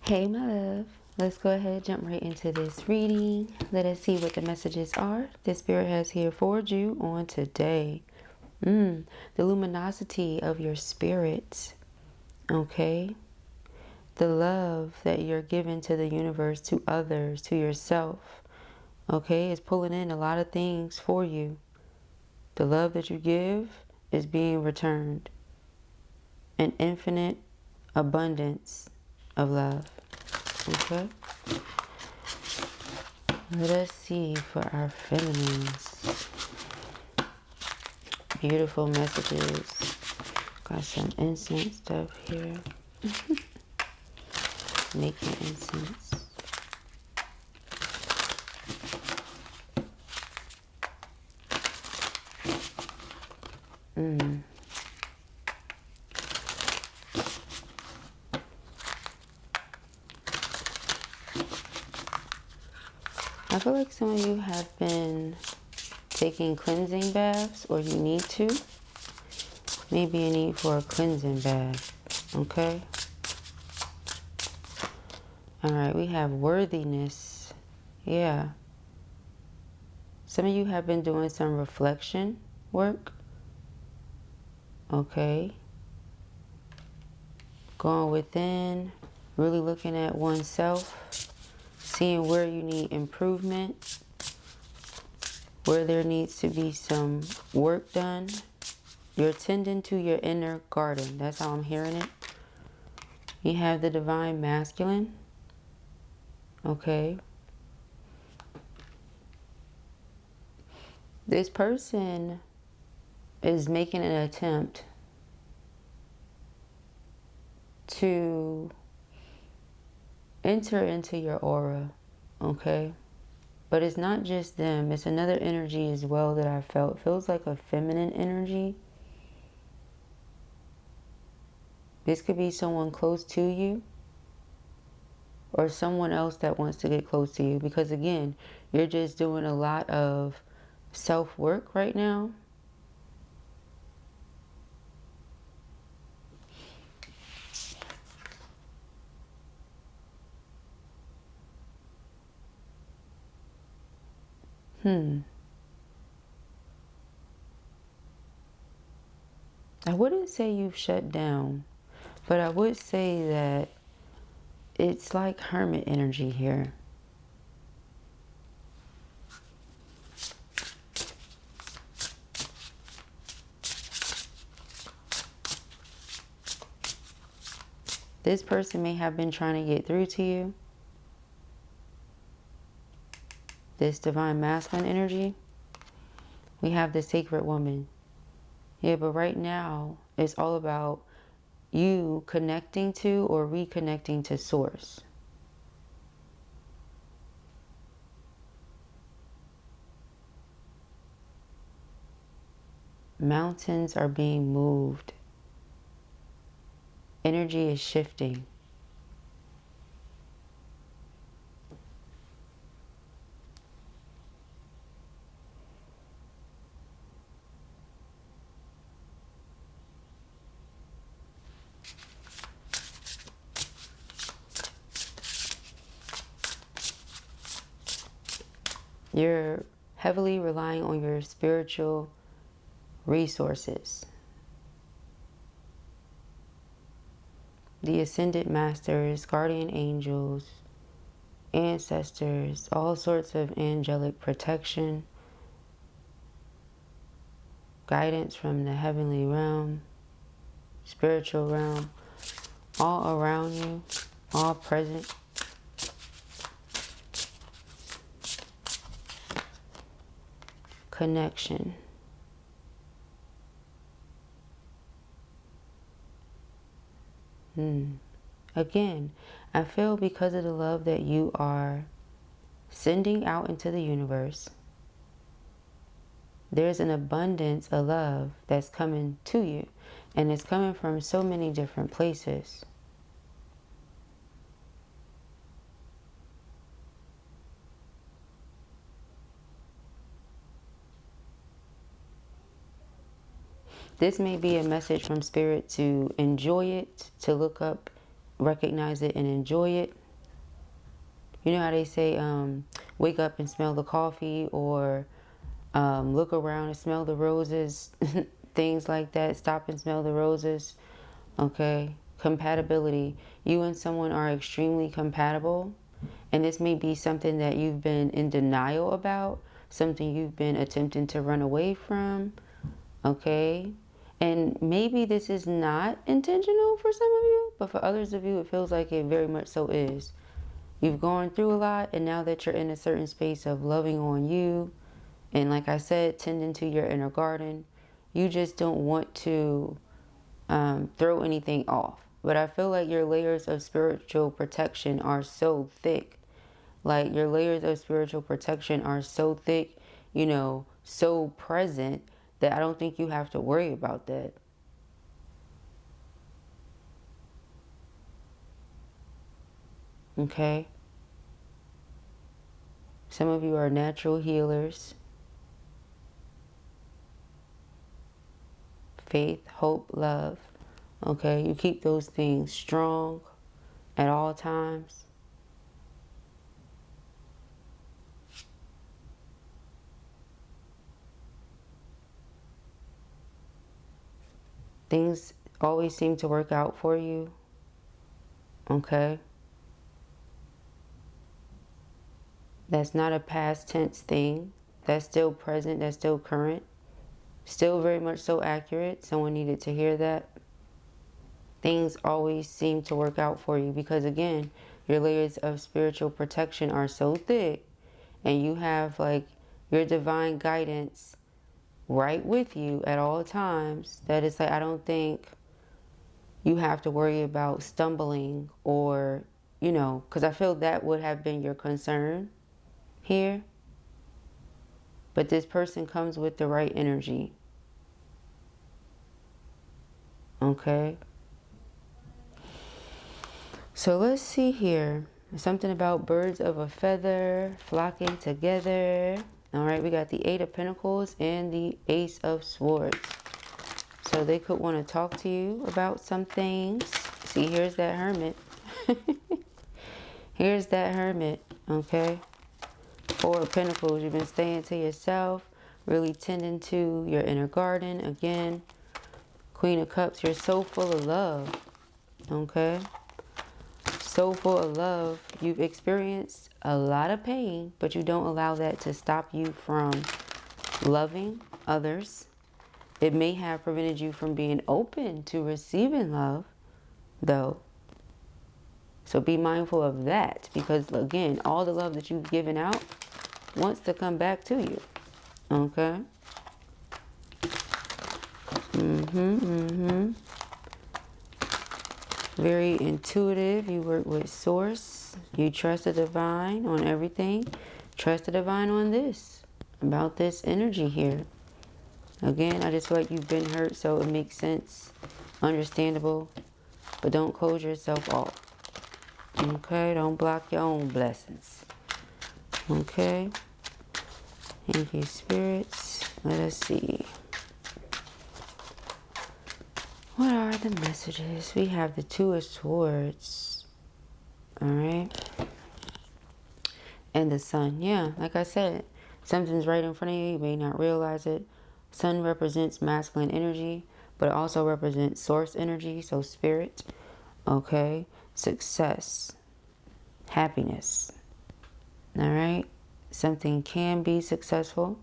Hey my love, let's go ahead, jump right into this reading. Let us see what the messages are the Spirit has here for you on today. The luminosity of your spirit, okay? The love that you're giving to the universe, to others, to yourself, okay, is pulling in a lot of things for you. The love that you give is being returned. An infinite abundance of love. Okay. Let us see for our feminines. Beautiful messages. Got some incense stuff here. Making incense. I feel like some of you have been taking cleansing baths, or you need to. Maybe a need for a cleansing bath. Okay. Alright, we have worthiness. Yeah. Some of you have been doing some reflection work. Okay. Going within, really looking at oneself, seeing where you need improvement, where there needs to be some work done. You're tending to your inner garden. That's how I'm hearing it. You have the divine masculine. Okay. This person is making an attempt to enter into your aura. Okay. But it's not just them. It's another energy as well that I felt. It feels like a feminine energy. This could be someone close to you, or someone else that wants to get close to you. Because again, you're just doing a lot of self-work right now. I wouldn't say you've shut down, but I would say that it's like hermit energy here. This person may have been trying to get through to you. This divine masculine energy. We have the sacred woman. Yeah, but right now it's all about you connecting to or reconnecting to source. Mountains are being moved. Energy is shifting. You're heavily relying on your spiritual resources. The ascended masters, guardian angels, ancestors, all sorts of angelic protection, guidance from the heavenly realm, spiritual realm, all around you, all present. Connection. Again, I feel because of the love that you are sending out into the universe, there's an abundance of love that's coming to you. And it's coming from so many different places. This may be a message from Spirit to enjoy it, to look up recognize it and enjoy it. You know how they say, wake up and smell the coffee, or look around and smell the roses, things like that. Stop and smell the roses. Okay. Compatibility. You and someone are extremely compatible. And this may be something that you've been in denial about, something you've been attempting to run away from. Okay. And maybe this is not intentional for some of you, but for others of you, it feels like it very much so is. You've gone through a lot, and now that you're in a certain space of loving on you, and like I said, tending to your inner garden, you just don't want to throw anything off. But I feel like your layers of spiritual protection are so thick. Like your layers of spiritual protection are so thick, you know, so present, that I don't think you have to worry about that. Okay? Some of you are natural healers. Faith, hope, love. Okay? You keep those things strong at all times. Things always seem to work out for you. Okay? That's not a past tense thing. That's still present. That's still current. Still very much so accurate. Someone needed to hear that. Things always seem to work out for you because, again, your layers of spiritual protection are so thick, and you have like your divine guidance right with you at all times, that it's like, I don't think you have to worry about stumbling, or, you know, because I feel that would have been your concern here. But this person comes with the right energy. Okay. So let's see here. Something about birds of a feather flocking together. All right, we got the Eight of Pentacles and the Ace of Swords. So they could want to talk to you about some things. See, here's that Hermit. Here's that Hermit, okay? Four of Pentacles. You've been staying to yourself, really tending to your inner garden. Again, Queen of Cups. You're so full of love, okay? So full of love. You've experienced a lot of pain, but you don't allow that to stop you from loving others. It may have prevented you from being open to receiving love, though. So be mindful of that, because again, all the love that you've given out wants to come back to you. Okay? Very intuitive. You work with source. You trust the divine on everything. Trust the divine on this, about this energy here. Again, I just feel like you've been hurt, so it makes sense. Understandable. But don't close yourself off. Okay? Don't block your own blessings. Okay? Thank you, spirits. Let us see. What are the messages? We have the Two of Swords. Alright. And the Sun. Yeah, like I said, something's right in front of you. You may not realize it. Sun represents masculine energy, but it also represents source energy, so spirit. Okay. Success. Happiness. Alright. Something can be successful.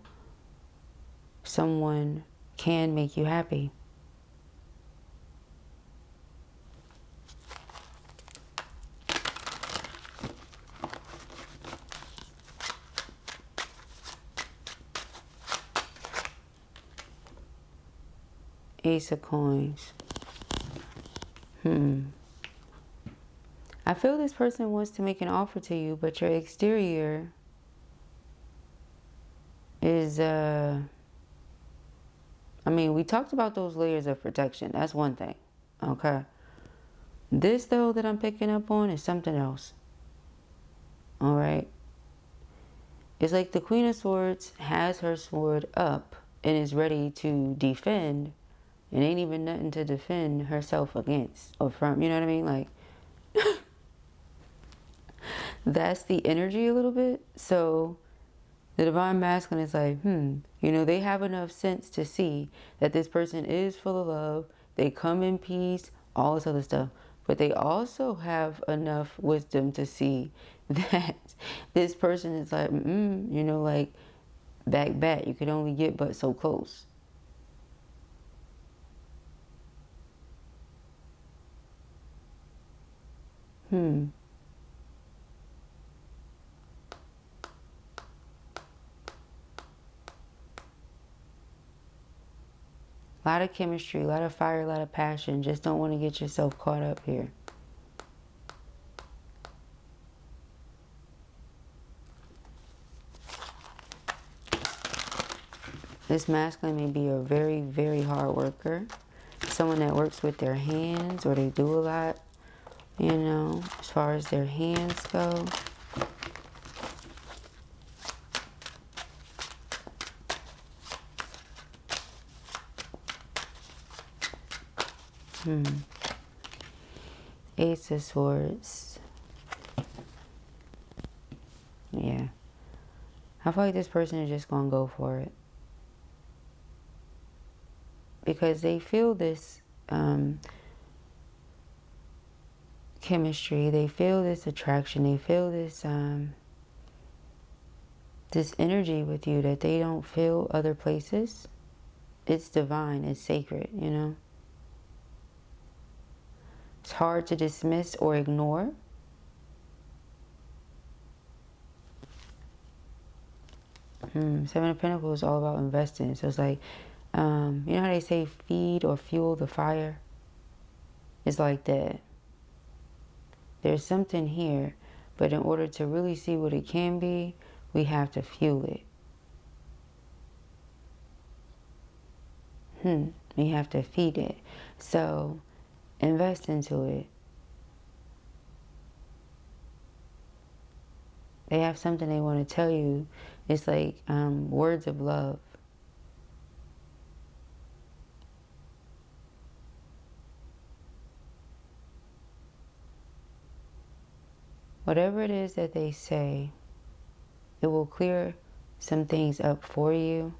Someone can make you happy. Ace of Coins. I feel this person wants to make an offer to you, but your exterior is, I mean, we talked about those layers of protection. That's one thing. Okay. This, though, that I'm picking up on is something else. All right. It's like the Queen of Swords has her sword up and is ready to defend. It ain't even nothing to defend herself against or from, you know what I mean? Like, That's the energy a little bit. So the divine masculine is like, they have enough sense to see that this person is full of love. They come in peace, all this other stuff. But they also have enough wisdom to see that this person is like, like, back. You can only get but so close. A lot of chemistry, a lot of fire, a lot of passion. Just don't want to get yourself caught up here. This masculine may be a very, very hard worker. Someone that works with their hands, or they do a lot, as far as their hands go. Ace of Swords. Yeah. I feel like this person is just going to go for it. Because they feel this chemistry. They feel this attraction. They feel this this energy with you that they don't feel other places. It's divine. It's sacred, It's hard to dismiss or ignore. Seven of Pentacles is all about investing. So it's like, you know how they say feed or fuel the fire? It's like that. There's something here, but in order to really see what it can be, we have to fuel it. We have to feed it. So invest into it. They have something they want to tell you. It's like words of love. Whatever it is that they say, it will clear some things up for you.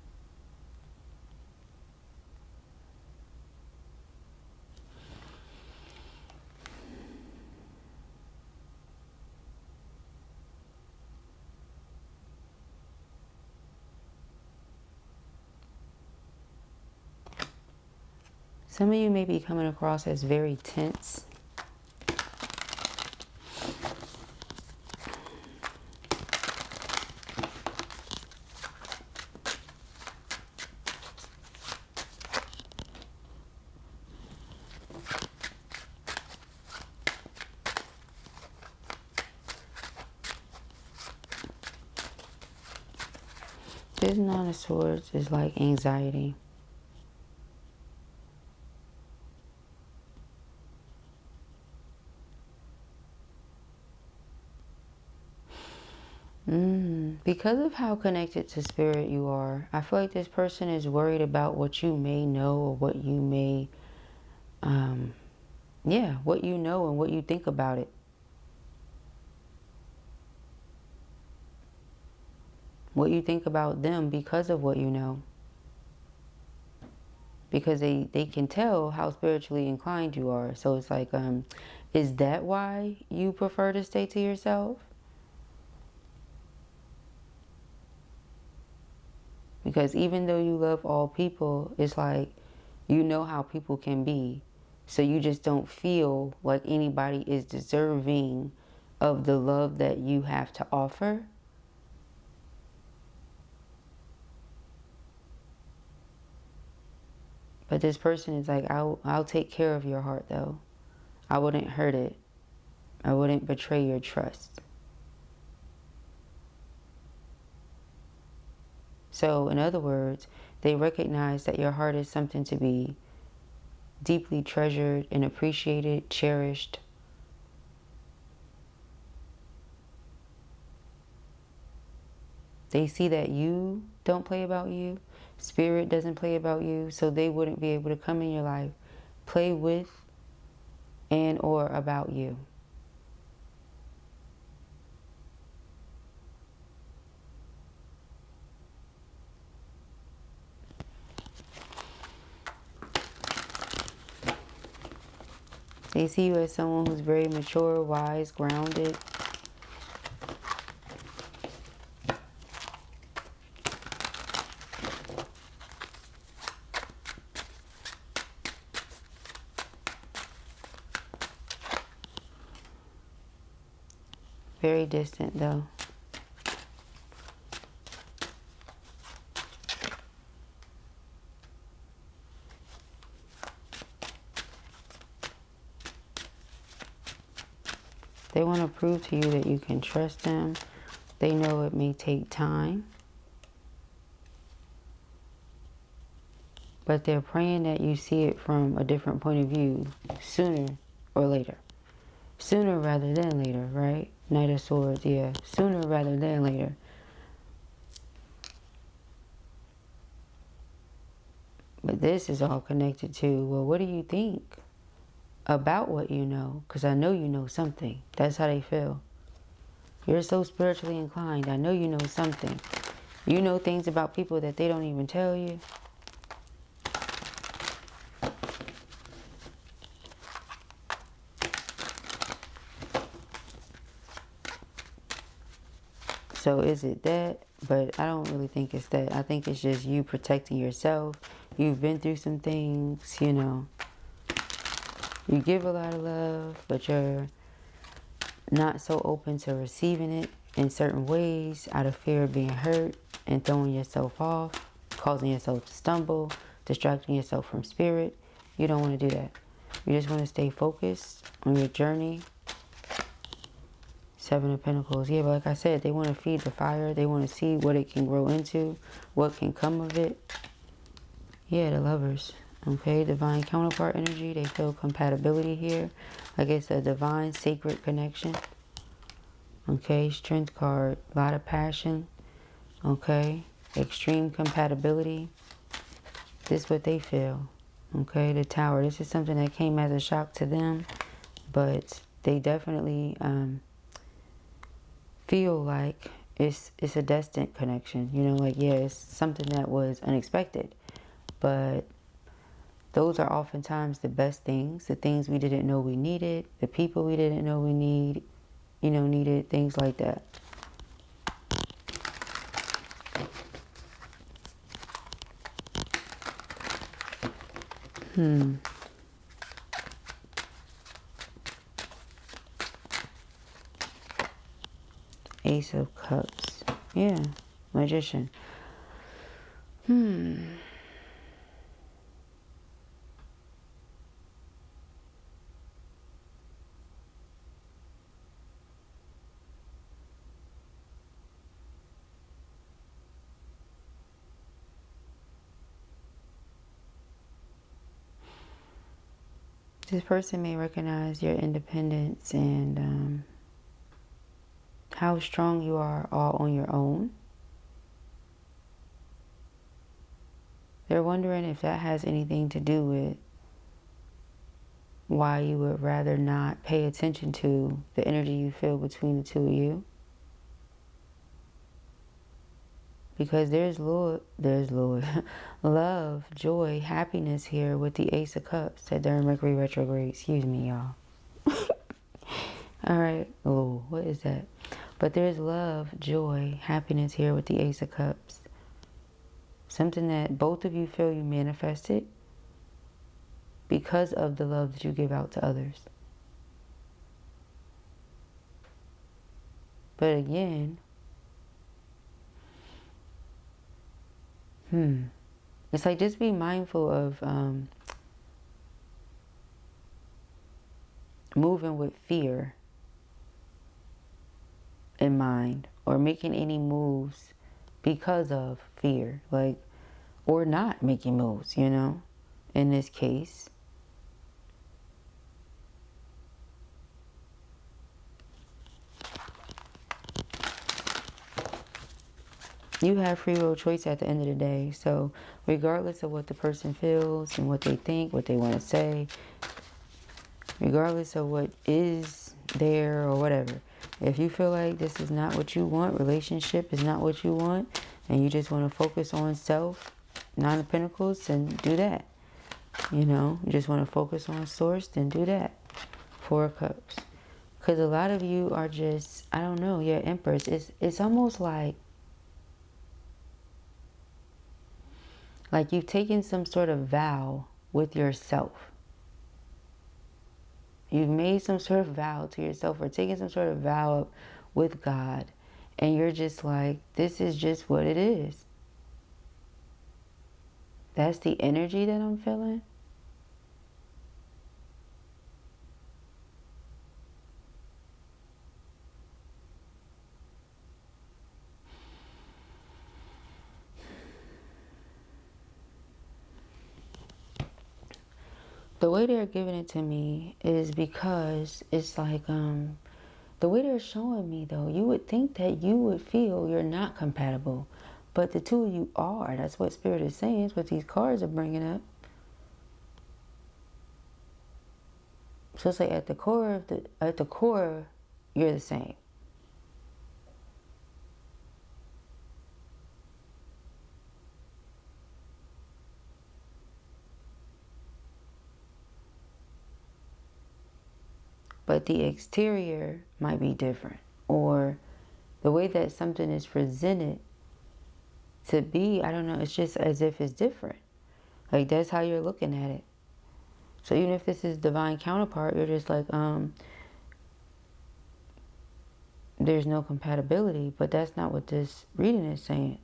Some of you may be coming across as very tense. This Nine of Swords is like anxiety. Because of how connected to spirit you are, I feel like this person is worried about what you may know, or what you may, what you know and what you think about it. What you think about them because of what you know. Because they can tell how spiritually inclined you are. So it's like, is that why you prefer to stay to yourself? Because even though you love all people, it's like, you know how people can be. So you just don't feel like anybody is deserving of the love that you have to offer. But this person is like, I'll take care of your heart though. I wouldn't hurt it. I wouldn't betray your trust. So in other words, they recognize that your heart is something to be deeply treasured and appreciated, cherished. They see that you don't play about you. Spirit doesn't play about you. So they wouldn't be able to come in your life, play with and or about you. They see you as someone who's very mature, wise, grounded. Very distant though. They want to prove to you that you can trust them. They know it may take time. But they're praying that you see it from a different point of view sooner or later. Sooner rather than later, right? Knight of Swords, yeah. Sooner rather than later. But this is all connected to, well, what do you think about what you know? Because I know you know something. That's how they feel. You're so spiritually inclined. I know you know something. You know things about people that they don't even tell you. So is it that? But I don't really think it's that. I think it's just you protecting yourself. You've been through some things, you know. You give a lot of love, but you're not so open to receiving it in certain ways out of fear of being hurt and throwing yourself off, causing yourself to stumble, distracting yourself from spirit. You don't want to do that. You just want to stay focused on your journey. Seven of Pentacles. Yeah, but like I said, they want to feed the fire. They want to see what it can grow into, what can come of it. Yeah, the Lovers. Okay, divine counterpart energy. They feel compatibility here. Like it's a divine, sacred connection. Okay, Strength card. A lot of passion. Okay, extreme compatibility. This is what they feel. Okay, the Tower. This is something that came as a shock to them, but they definitely feel like it's a destined connection. You know, like, yeah, it's something that was unexpected. But those are oftentimes the best things. The things we didn't know we needed. The people we didn't know we needed. Things like that. Ace of Cups. Yeah. Magician. This person may recognize your independence and how strong you are all on your own. They're wondering if that has anything to do with why you would rather not pay attention to the energy you feel between the two of you. Because there's love, joy, happiness here with the Ace of Cups that during Mercury retrograde. Excuse me, y'all. All right. Oh, what is that? But there's love, joy, happiness here with the Ace of Cups. Something that both of you feel you manifested because of the love that you give out to others. But again, it's like, just be mindful of moving with fear in mind, or making any moves because of fear, like, or not making moves, you know, in this case. You have free will choice at the end of the day. So regardless of what the person feels and what they think, what they want to say, regardless of what is there or whatever, if you feel like this is not what you want, relationship is not what you want, and you just want to focus on self, Nine of Pentacles, then do that. You know, you just want to focus on source, then do that. Four of Cups. Because a lot of you are just, I don't know, yeah, Empress. It's almost like you've taken some sort of vow with yourself. You've made some sort of vow to yourself or taken some sort of vow up with God. And you're just like, this is just what it is. That's the energy that I'm feeling. The way they're giving it to me is because it's like, the way they're showing me though, you would think that you would feel you're not compatible. But the two of you are. That's what Spirit is saying. It's what these cards are bringing up. So it's like at the core, you're the same. But the exterior might be different. Or the way that something is presented to be, I don't know, it's just as if it's different. Like that's how you're looking at it. So even if this is divine counterpart, you're just like, there's no compatibility, but that's not what this reading is saying.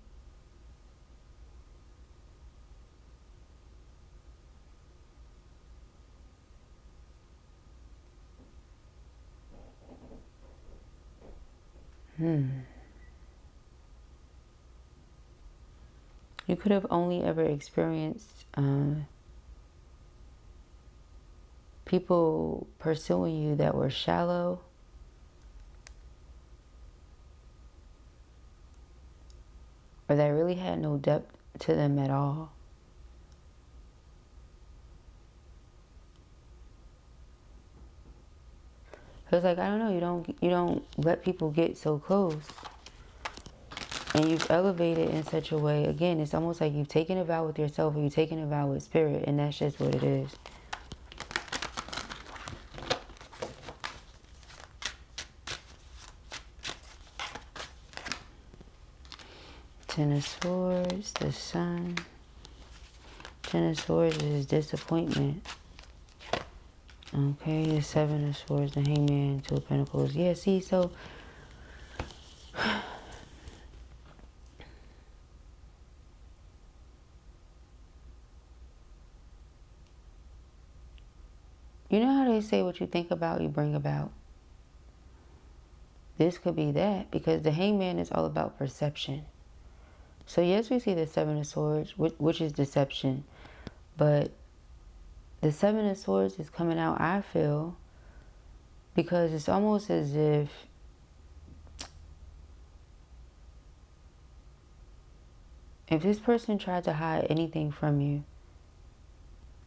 You could have only ever experienced people pursuing you that were shallow, or that really had no depth to them at all. It's like, I don't know, you don't let people get so close. And you've elevated in such a way, again, it's almost like you've taken a vow with yourself or you've taken a vow with Spirit, and that's just what it is. Ten of Swords, the Sun. Ten of Swords is disappointment. Okay, the Seven of Swords, the Hangman, Two of Pentacles. Yeah, see, so you know how they say what you think about, you bring about? This could be that, because the Hangman is all about perception. So yes, we see the Seven of Swords, which is deception. But the Seven of Swords is coming out, I feel, because it's almost as if this person tried to hide anything from you,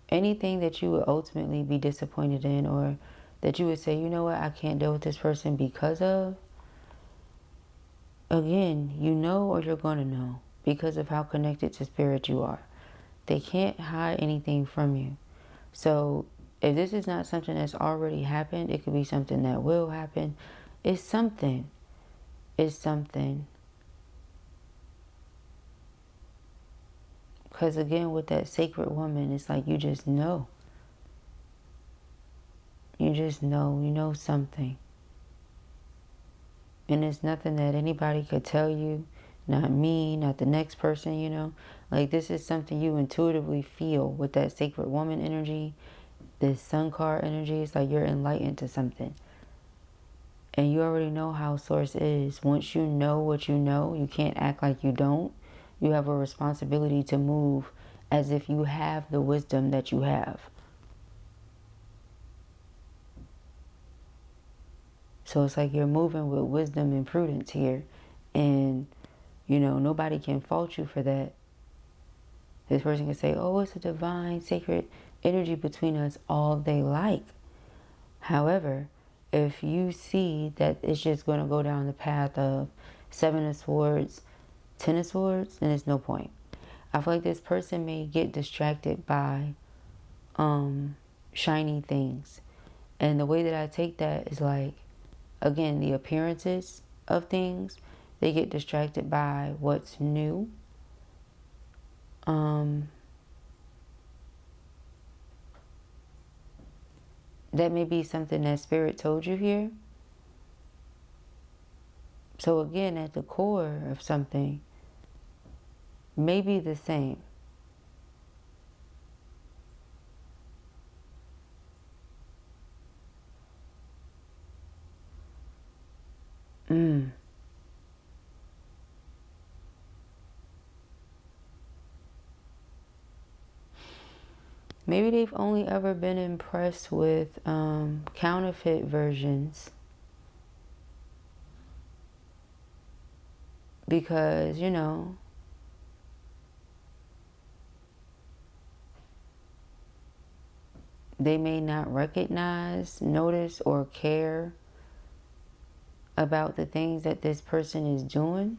anything that you would ultimately be disappointed in, or that you would say, you know what, I can't deal with this person because of, again, you know, or you're going to know because of how connected to Spirit you are. They can't hide anything from you. So if this is not something that's already happened, it could be something that will happen. It's something. It's something. Because again, with that sacred woman, it's like you just know. You just know. You know something. And it's nothing that anybody could tell you. Not me, not the next person, you know. Like this is something you intuitively feel with that sacred woman energy. This Sun card energy. It's like you're enlightened to something. And you already know how Source is. Once you know what you know, you can't act like you don't. You have a responsibility to move as if you have the wisdom that you have. So it's like you're moving with wisdom and prudence here. And, you know, nobody can fault you for that. This person can say, oh, it's a divine, sacred energy between us all they like. However, if you see that it's just going to go down the path of Seven of Swords, Ten of Swords, then there's no point. I feel like this person may get distracted by shiny things. And the way that I take that is like, again, the appearances of things, they get distracted by what's new. That may be something that Spirit told you here. So again, at the core of something may be the same. Maybe they've only ever been impressed with counterfeit versions. Because, you know, they may not recognize, notice, or care about the things that this person is doing.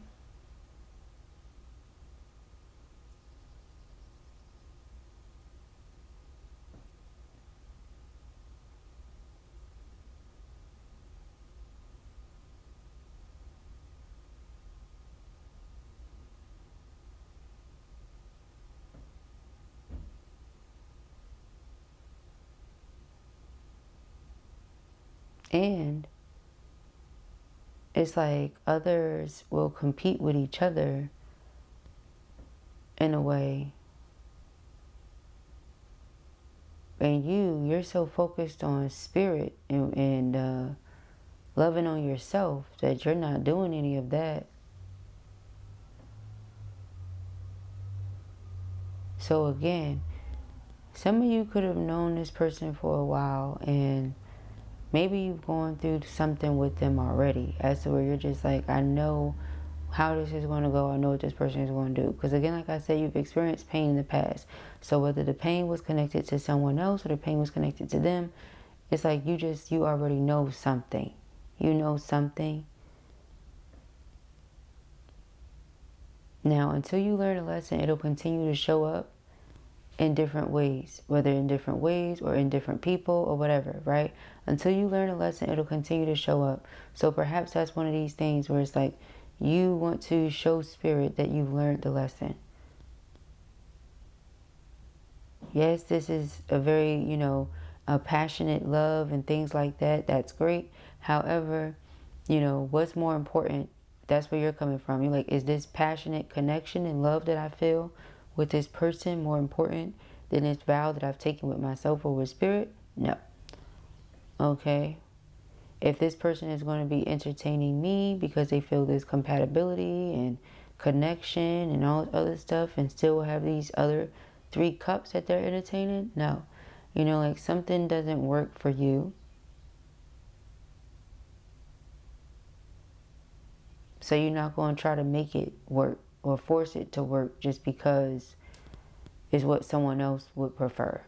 And it's like others will compete with each other in a way. And you're so focused on spirit and loving on yourself that you're not doing any of that. So again, some of you could have known this person for a while, and maybe you've gone through something with them already, as to where you're just like, I know how this is going to go. I know what this person is going to do. Because again, like I said, you've experienced pain in the past. So whether the pain was connected to someone else or the pain was connected to them, it's like you already know something. You know something. Now, until you learn a lesson, it'll continue to show up in different ways, whether in different ways or in different people or whatever, right? Until you learn a lesson, it'll continue to show up. So perhaps that's one of these things where it's like you want to show spirit that you've learned the lesson. Yes, this is a very, you know, a passionate love and things like that. That's great. However, you know, what's more important? That's where you're coming from. You're like, is this passionate connection and love that I feel with this person more important than this vow that I've taken with myself or with spirit? No. Okay. If this person is going to be entertaining me because they feel this compatibility and connection and all other stuff and still have these other 3 cups that they're entertaining, no. You know, like something doesn't work for you. So you're not going to try to make it work or force it to work just because it's what someone else would prefer.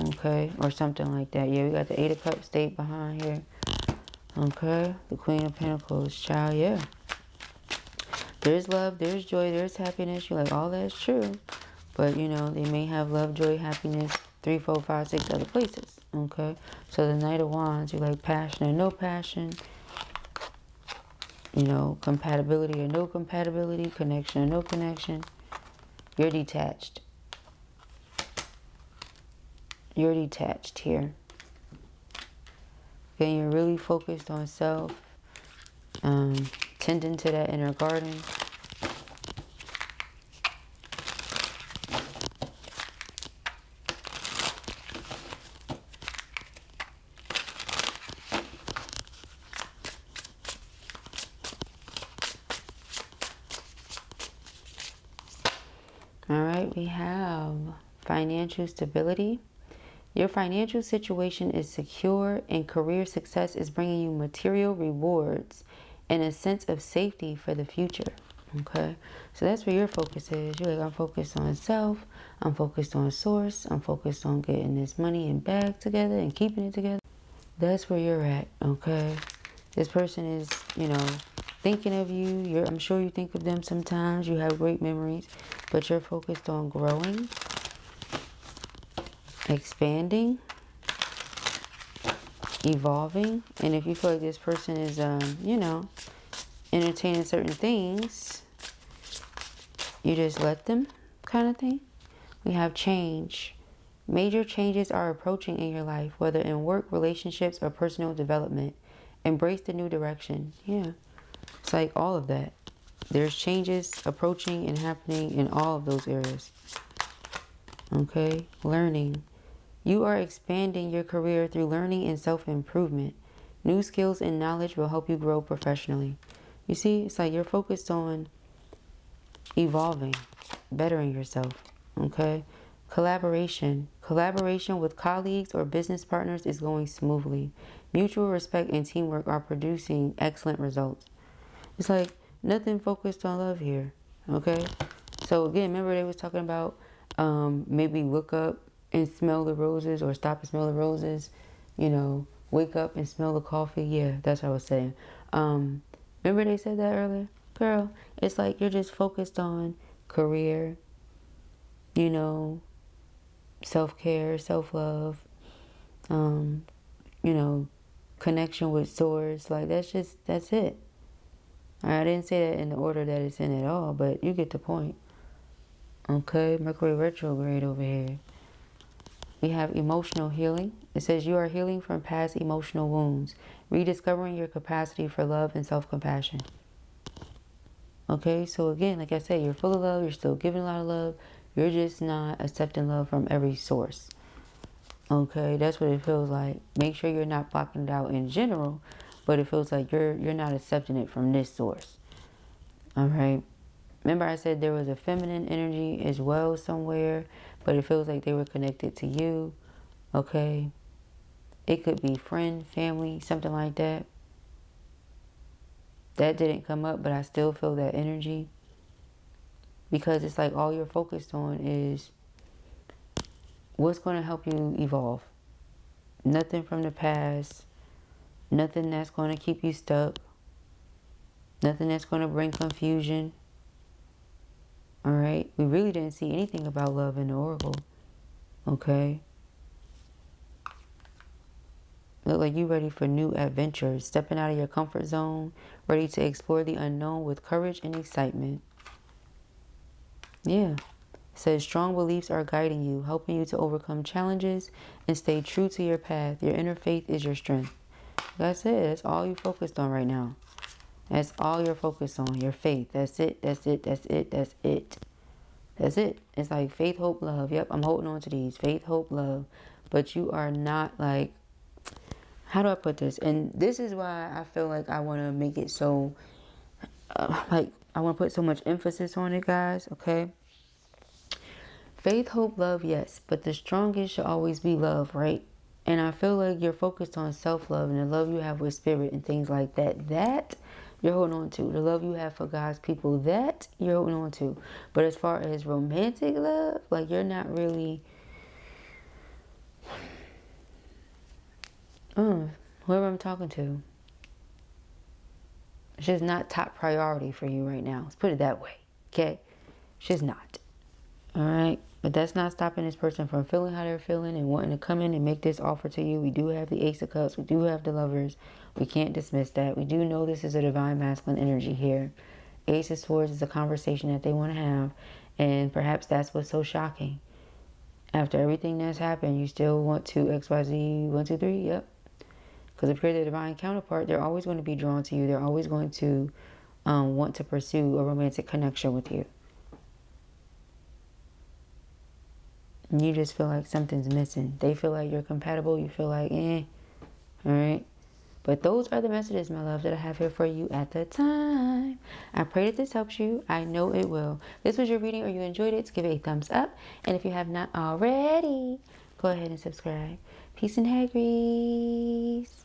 Okay, or something like that. Yeah, we got the 8 of Cups stayed behind here. Okay, the Queen of Pentacles, child, yeah. There's love, there's joy, there's happiness. You're like, all that's true. But, you know, they may have love, joy, happiness, 3, 4, 5, 6 other places. Okay, so the Knight of Wands, you're like passion or no passion. You know, compatibility or no compatibility, connection or no connection. You're detached. You're detached here. Okay, you're really focused on self, tending to that inner garden. All right, we have financial stability. Your financial situation is secure and career success is bringing you material rewards and a sense of safety for the future. Okay, so that's where your focus is. You're like, I'm focused on self, I'm focused on source, I'm focused on getting this money and bag together and keeping it together. That's where you're at, okay? This person is, you know, thinking of you. I'm sure you think of them sometimes. You have great memories, but you're focused on growing, expanding, evolving. And if you feel like this person is, you know, entertaining certain things, you just let them, kind of thing. We have change. Major changes are approaching in your life, whether in work, relationships, or personal development. Embrace the new direction. Yeah. It's like all of that. There's changes approaching and happening in all of those areas. Okay. Learning. You are expanding your career through learning and self-improvement. New skills and knowledge will help you grow professionally. You see, it's like you're focused on evolving, bettering yourself. Okay. Collaboration. Collaboration with colleagues or business partners is going smoothly. Mutual respect and teamwork are producing excellent results. It's like nothing focused on love here. Okay. So again, remember they was talking about maybe look up and smell the roses, or stop and smell the roses. You know, wake up and smell the coffee. Yeah, that's what I was saying. Remember they said that earlier? Girl, it's like you're just focused on career, you know, self-care, self-love, you know, connection with source. Like that's it. I didn't say that in the order that it's in at all, but you get the point. Okay, Mercury retrograde over here. We have emotional healing. It says you are healing from past emotional wounds, rediscovering your capacity for love and self-compassion. Okay, so again, like I said, you're full of love. You're still giving a lot of love. You're just not accepting love from every source. Okay, that's what it feels like. Make sure you're not blocking it out in general, but it feels like you're not accepting it from this source. All right. Remember I said there was a feminine energy as well somewhere, but it feels like they were connected to you. Okay. It could be friend, family, something like that. That didn't come up, but I still feel that energy. Because it's like all you're focused on is what's going to help you evolve. Nothing from the past. Nothing that's going to keep you stuck. Nothing that's going to bring confusion. All right. We really didn't see anything about love in the oracle. Okay. Look like you're ready for new adventures. Stepping out of your comfort zone. Ready to explore the unknown with courage and excitement. Yeah. It says strong beliefs are guiding you, helping you to overcome challenges and stay true to your path. Your inner faith is your strength. That's it. That's all you're focused on right now. That's all you're focused on. Your faith. That's it. That's it. That's it. That's it. That's it. It's like faith, hope, love. Yep, I'm holding on to these. Faith, hope, love. But you are not like, how do I put this? And this is why I feel like I want to make it so, like, I want to put so much emphasis on it, guys. Okay. Faith, hope, love, yes. But the strongest should always be love, right? And I feel like you're focused on self-love and the love you have with spirit and things like that. That you're holding on to. The love you have for God's people, that you're holding on to. But as far as romantic love, like you're not really... whoever I'm talking to, it's just not top priority for you right now. Let's put it that way, okay? It's just not. All right? But that's not stopping this person from feeling how they're feeling and wanting to come in and make this offer to you. We do have the Ace of Cups. We do have the Lovers. We can't dismiss that. We do know this is a divine masculine energy here. Ace of Swords is a conversation that they want to have. And perhaps that's what's so shocking. After everything that's happened, you still want to XYZ 1, 2, 3? Yep. Because if you're the divine counterpart, they're always going to be drawn to you. They're always going to want to pursue a romantic connection with you. And you just feel like something's missing. They feel like you're compatible. You feel like, eh. All right. But those are the messages, my love, that I have here for you at the time. I pray that this helps you. I know it will. This was your reading or you enjoyed it, give it a thumbs up. And if you have not already, go ahead and subscribe. Peace and ARIES.